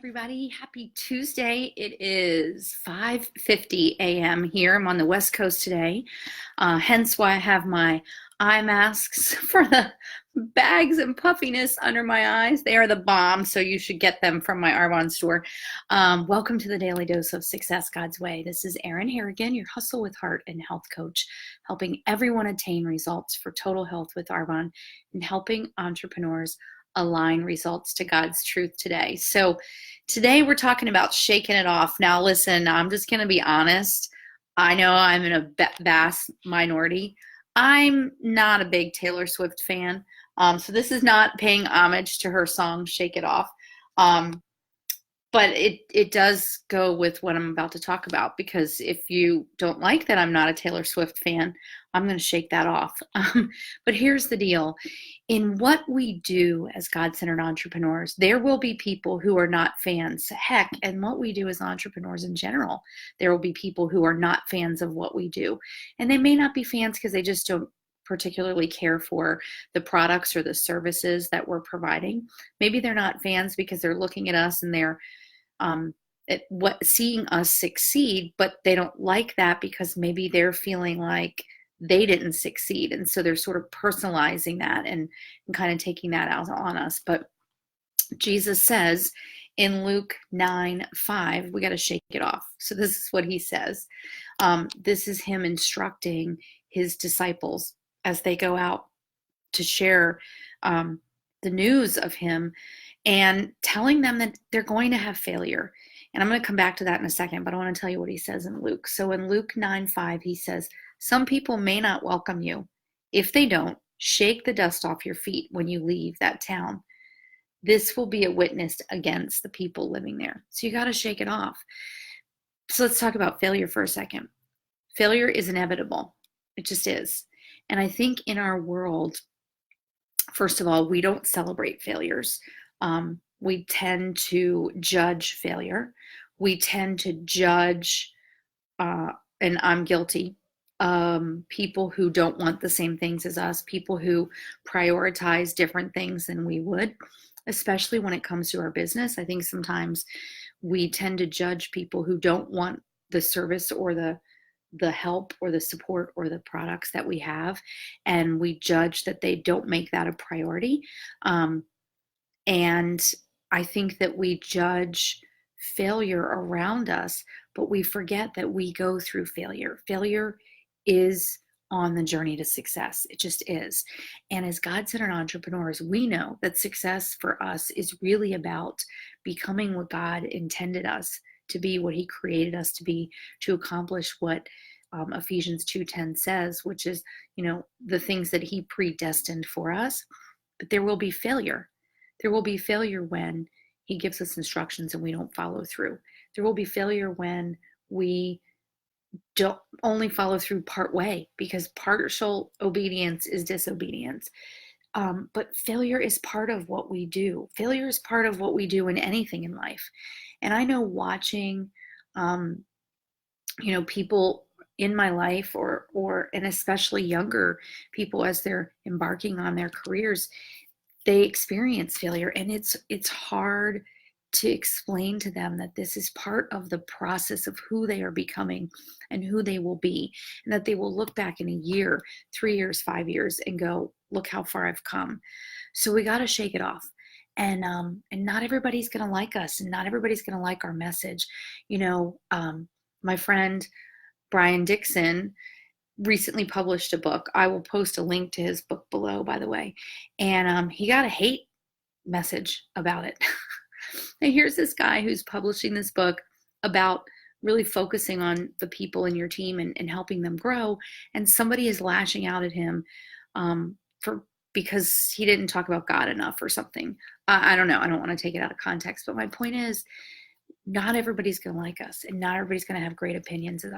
everybody. Happy Tuesday. It is 5:50 a.m. here. I'm on the West Coast today, hence why I have my eye masks for the bags and puffiness under my eyes. They are the bomb, so you should get them from my Arbonne store. Welcome to the Daily Dose of Success God's Way. This is Erin Harrigan, your Hustle with Heart and Health coach, helping everyone attain results for total health with Arbonne and helping entrepreneurs align results to God's truth today. So today we're talking about shaking it off. Now listen, I'm just going to be honest. I know I'm in a vast minority. I'm not a big Taylor Swift fan. So this is not paying homage to her song, Shake It Off. But it does go with what I'm about to talk about, because if you don't like that I'm not a Taylor Swift fan, I'm going to shake that off. But here's the deal. In what we do as God-centered entrepreneurs, there will be people who are not fans. Heck, and what we do as entrepreneurs in general, there will be people who are not fans of what we do. And they may not be fans because they just don't particularly care for the products or the services that we're providing. Maybe they're not fans because they're looking at us and they're seeing us succeed, but they don't like that because maybe they're feeling like they didn't succeed. And so they're sort of personalizing that and kind of taking that out on us. But Jesus says in Luke 9:5, we got to shake it off. So this is what he says. This is him instructing his disciples as they go out to share the news of him and telling them that they're going to have failure. And I'm going to come back to that in a second, but I want to tell you what he says in Luke. So in Luke 9:5, he says, some people may not welcome you. If they don't, shake the dust off your feet when you leave that town. This will be a witness against the people living there. So you got to shake it off. So let's talk about failure for a second. Failure is inevitable. It just is. And I think in our world, first of all, we don't celebrate failures. We tend to judge failure. We tend to judge, and I'm guilty, people who don't want the same things as us, people who prioritize different things than we would, especially when it comes to our business. I think sometimes we tend to judge people who don't want the service or the help or the support or the products that we have, and we judge that they don't make that a priority. And I think that we judge failure around us, but we forget that we go through failure. Failure is on the journey to success. It just is. And as God-centered entrepreneurs, we know that success for us is really about becoming what God intended us to be, what he created us to be, to accomplish what Ephesians 2:10 says, which is, the things that he predestined for us. But there will be failure. There will be failure when he gives us instructions and we don't follow through. There will be failure when we don't only follow through part way, because partial obedience is disobedience. But failure is part of what we do. Failure is part of what we do in anything in life. And I know watching, people in my life and especially younger people as they're embarking on their careers, they experience failure, and it's hard to explain to them that this is part of the process of who they are becoming and who they will be, and that they will look back in a year, 3 years, 5 years, and go, look how far I've come. So we got to shake it off. And not everybody's going to like us, and not everybody's going to like our message. My friend Brian Dixon recently published a book. I will post a link to his book below, by the way. And he got a hate message about it. And here's this guy who's publishing this book about really focusing on the people in your team and helping them grow. And somebody is lashing out at him because he didn't talk about God enough or something. I don't know. I don't want to take it out of context. But my point is, not everybody's going to like us, and not everybody's going to have great opinions of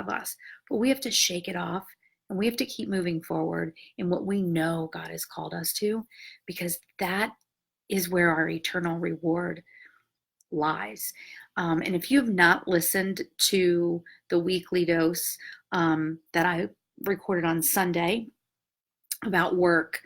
us. But we have to shake it off, and we have to keep moving forward in what we know God has called us to, because that is where our eternal reward lies. And if you have not listened to the weekly dose that I recorded on Sunday about work,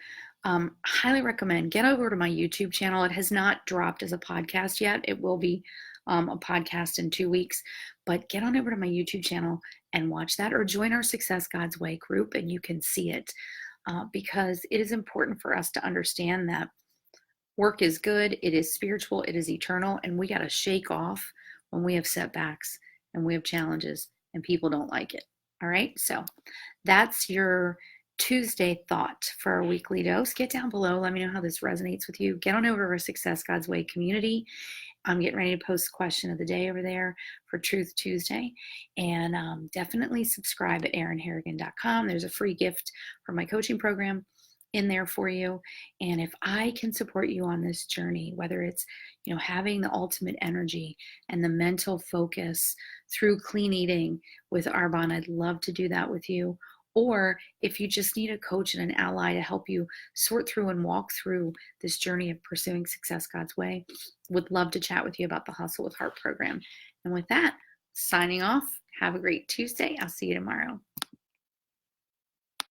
Highly recommend get over to my YouTube channel. It has not dropped as a podcast yet. It will be a podcast in 2 weeks, but get on over to my YouTube channel and watch that, or join our Success God's Way group and you can see it, because it is important for us to understand that work is good, it is spiritual, it is eternal, and we got to shake off when we have setbacks and we have challenges and people don't like it. All right, so that's your Tuesday thought for our weekly dose. Get down below. Let me know how this resonates with you. Get on over to our Success God's Way community. I'm getting ready to post question of the day over there for Truth Tuesday. And definitely subscribe at erinharrigan.com. There's a free gift for my coaching program in there for you. And if I can support you on this journey, whether it's, having the ultimate energy and the mental focus through clean eating with Arbonne, I'd love to do that with you. Or if you just need a coach and an ally to help you sort through and walk through this journey of pursuing success God's way, would love to chat with you about the Hustle with Heart program. And with that, signing off. Have a great Tuesday. I'll see you tomorrow.